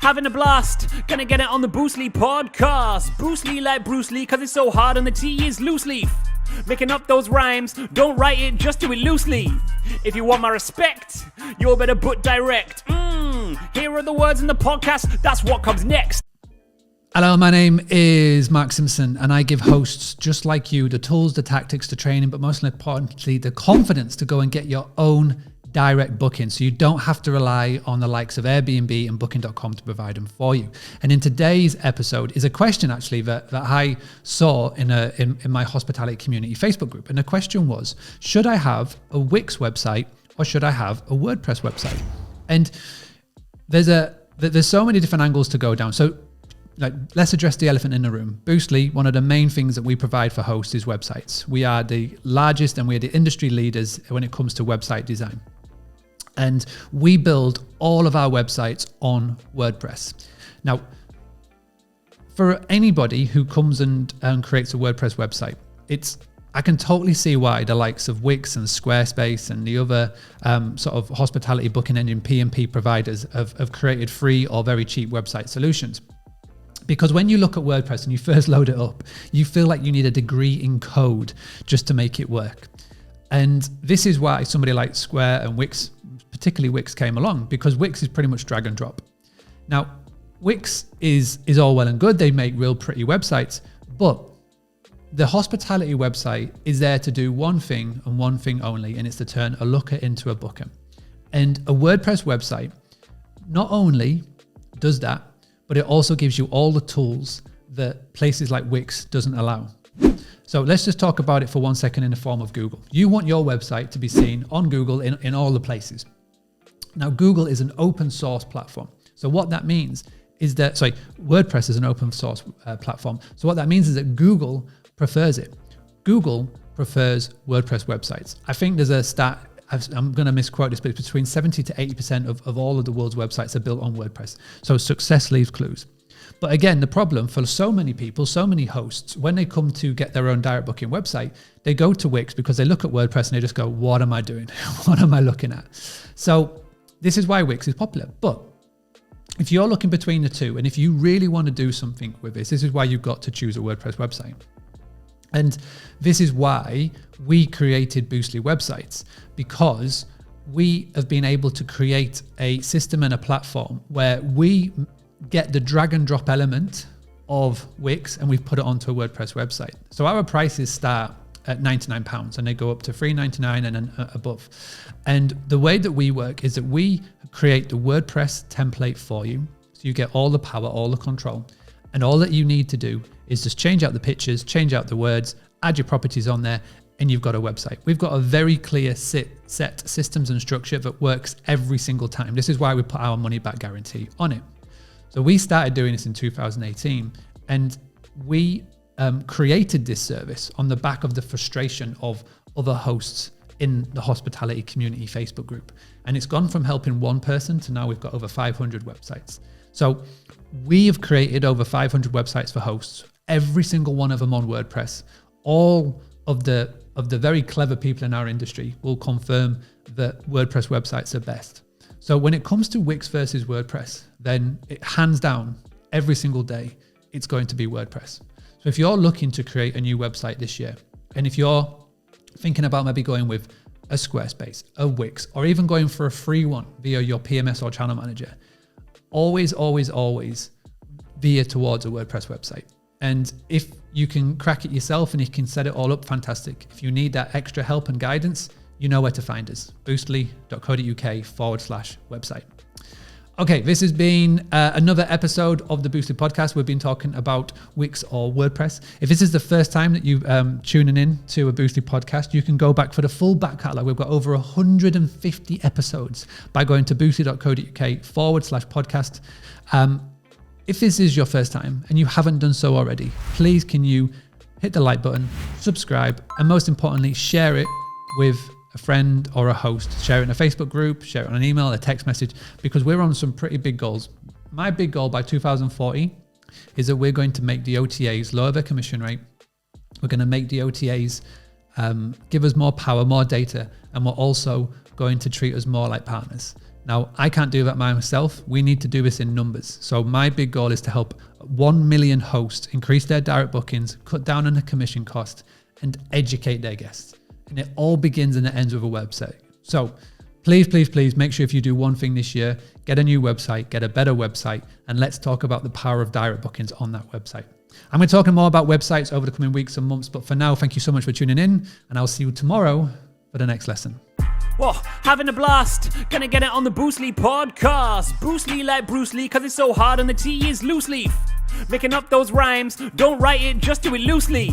Having a blast, gonna get it on the Boostly podcast. Boostly like Bruce Lee, cause it's so hard and the T is loose leaf. Making up those rhymes, don't write it, just do it loosely. If you want my respect, you better put direct. Here are the words in the podcast, that's what comes next. Hello, my name is Mark Simpson, and I give hosts just like you the tools, the tactics, the training, but most importantly, the confidence to go and get your own direct booking, so you don't have to rely on the likes of Airbnb and Booking.com to provide them for you. And in today's episode is a question actually that I saw in my hospitality community Facebook group. And the question was, should I have a Wix website or should I have a WordPress website? And there's so many different angles to go down. So let's address the elephant in the room. Boostly, one of the main things that we provide for hosts is websites. We are the largest and we're the industry leaders when it comes to website design. And we build all of our websites on WordPress. Now, for anybody who comes and creates a WordPress website, I can totally see why the likes of Wix and Squarespace and the other sort of hospitality booking engine PMP providers have created free or very cheap website solutions. Because when you look at WordPress and you first load it up, you feel like you need a degree in code just to make it work. And this is why somebody like Square and Wix, particularly Wix, came along, because Wix is pretty much drag and drop. Now, Wix is all well and good. They make real pretty websites, but the hospitality website is there to do one thing and one thing only, and it's to turn a looker into a booker. And a WordPress website not only does that, but it also gives you all the tools that places like Wix doesn't allow. So let's just talk about it for 1 second in the form of Google. You want your website to be seen on Google in all the places. Now, Google is an open source platform. So what that means is that, WordPress is an open source platform. So what that means is that Google prefers it. Google prefers WordPress websites. I think there's a stat, I'm going to misquote this, but it's between 70 to 80% of all of the world's websites are built on WordPress. So success leaves clues. But again, the problem for so many people, so many hosts, when they come to get their own direct booking website, they go to Wix because they look at WordPress and they just go, what am I doing? What am I looking at? So this is why Wix is popular. But if you're looking between the two, and if you really want to do something with this is why you've got to choose a WordPress website. And this is why we created Boostly websites, because we have been able to create a system and a platform where we get the drag and drop element of Wix and we've put it onto a WordPress website. So our prices start at £99 and they go up to $3.99 and then above. And the way that we work is that we create the WordPress template for you. So you get all the power, all the control. And all that you need to do is just change out the pictures, change out the words, add your properties on there, and you've got a website. We've got a very clear set systems and structure that works every single time. This is why we put our money back guarantee on it. So we started doing this in 2018, and we created this service on the back of the frustration of other hosts in the hospitality community Facebook group. And it's gone from helping one person to now we've got over 500 websites. So we have created over 500 websites for hosts, every single one of them on WordPress. All of the very clever people in our industry will confirm that WordPress websites are best. So when it comes to Wix versus WordPress, then hands down, every single day, it's going to be WordPress. So if you're looking to create a new website this year, and if you're thinking about maybe going with a Squarespace, a Wix, or even going for a free one via your PMS or channel manager, always veer towards a WordPress website. And if you can crack it yourself and you can set it all up, fantastic. If you need that extra help and guidance, you know where to find us, boostly.co.uk/website. Okay, this has been another episode of the Boostly podcast. We've been talking about Wix or WordPress. If this is the first time that you're tuning in to a Boostly podcast, you can go back for the full back catalog. We've got over 150 episodes by going to boostly.co.uk/podcast. If this is your first time and you haven't done so already, please can you hit the like button, subscribe, and most importantly, share it with a friend or a host. Share it in a Facebook group, share it on an email, a text message, because we're on some pretty big goals. My big goal by 2040 is that we're going to make the OTAs lower their commission rate. We're going to make the OTAs give us more power, more data, and we're also going to treat us more like partners. Now, I can't do that myself. We need to do this in numbers. So my big goal is to help 1 million hosts increase their direct bookings, cut down on the commission cost, and educate their guests. And it all begins and it ends with a website. So please, please, please make sure if you do one thing this year, get a new website, get a better website, and let's talk about the power of direct bookings on that website. I'm going to talk more about websites over the coming weeks and months, but for now, thank you so much for tuning in, and I'll see you tomorrow for the next lesson. Whoa, having a blast. Gonna get it on the Boostly podcast. Bruce Lee like Bruce Lee, cause it's so hard and the T is loose leaf. Making up those rhymes, don't write it, just do it loosely.